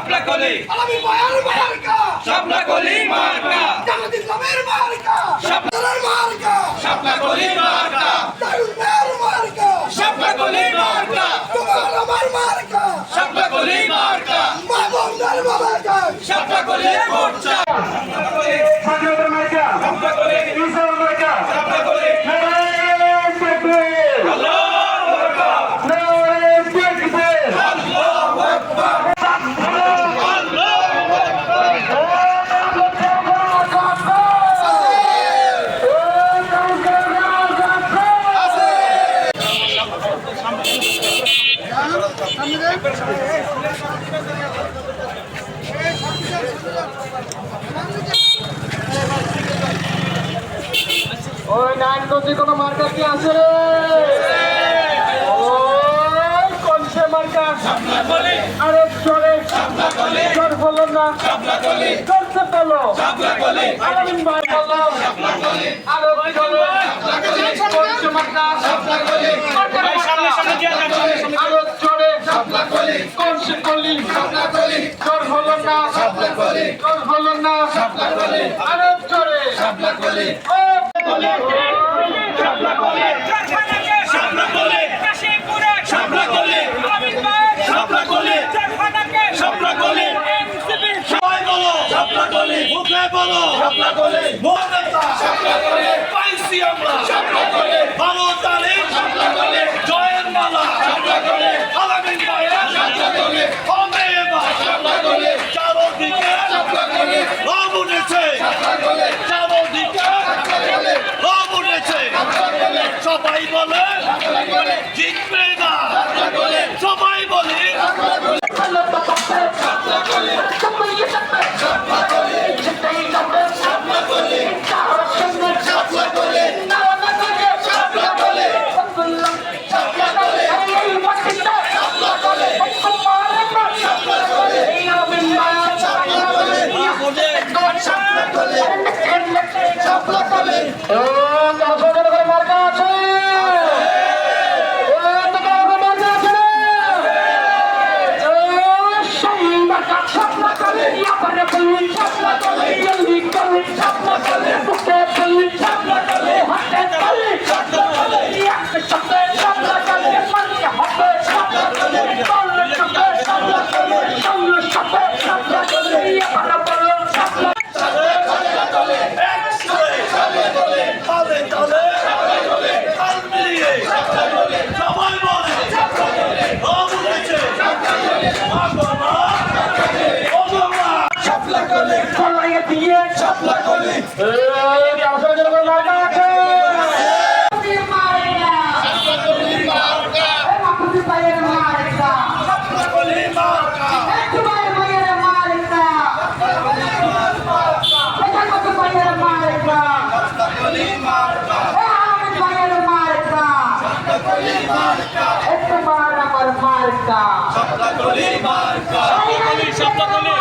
শাপলা কলি আলামিন ভাইয়ের মার্কা শাপলা কলি মার্কা জামাত ইসলামের মার্কা শাপলার মার্কা শাপলা কলি মার্কা দারুল ভাইয়ের মার্কা শাপলা কলি মার্কা তোমার আমার মার্কা শাপলা কলি মার্কা মাহবুবদার মার্কা শাপলা কলি মোর্চা স্বাধীনতার মার্কা শাপলা কলি ইসলামের মার্কা শাপলা কলি নারায়ে তাকবীর আল্লাহু আকবার নারায়ে তাকবীর আল্লাহু আকবার আল্লাহু আকবার ওই নাইনগঞ্জে কোনো মার্কা কি আছে রে? ওই কোনসে মার্কা? শাপলা কলি আরে চলে শাপলা কলি চল বলো না শাপলা কলি চলছে বলো শাপলা কলি আলামিন ভাই বলো শাপলা কলি আরো চলো কোনসে মার্কা? শাপলা কলি ভাই সামনে সামনে দিয়ে আরো চলে শাপলা কলি কোনসে কলি শাপলা কলি চল হলো না শাপলা কলি চল হলো না শাপলা কলি আরো চলে শাপলা কলি ও শাপলা কলি শাপলা কলি কাশীপুরে শাপলা কলি আলামিন ভাই শাপলা কলি জারখানাকে শাপলা কলি এনসিপি সবাই বলো শাপলা কলি মুখে বলো শাপলা কলি মোহাম্মদ শাপলা কলি পাইছি আমরা শাপলা কলি 12 তারিখ শাপলা কলি জয়ের মালা শাপলা কলি আলামিন ভাই শাপলা কলি হবে এবার শাপলা কলি চারদিকে শাপলা কলি লাভ উঠেছে শাপলা কলি চারদিকে শাপলা কলি লাভ উঠেছে শাপলা কলি সবাই বলে শাপলা কলি জিতবে না শাপলা কলি সবাই বলে শাপলা কলি শাপলা কলি শাপলা কলি শাপলা কলি শাপলা কলি শাপলা কলি শাপলা কলি শাপলা কলি শাপলা কলি শাপলা কলি শাপলা কলি ও কাশীপুরে কোনো মার্কা আছে? ও তো কোনো মার্কা আছে রে? ও সেই মার্কা ছাপলা করে ইয়াপারে বলি ছাপলা করে জলদি করে ছাপলা করে বুকে বলি ছাপলা করে হাতে বলি ছাপলা করে ইয়াকে সাথে ছাপলা করে মার্কা হাতে ছাপলা করে বলে সাথে ছাপলা করে সঙ্গে সাথে ছাপলা করে ইয়াপারে বলি ছাপলা শাপলা কলি একসাথে শাপলা কলি তালে তালে শাপলা কলি তাল মিলিয়ে শাপলা কলি সবাই বলে শাপলা কলি লাভ উঠেছে শাপলা কলি মাগমা শাপলা কলি ওগমা শাপলা কলি ফলাইয়ে দিয়ে শাপলা কলি এই কাশীপুরে কোনো মার্কা আছে? শাপলা কলি মার্কা শাপলা কলি মার্কা শাপলা কলি মার্কা শাপলা কলি মার্কা শাপলা কলি মার্কা শাপলা কলি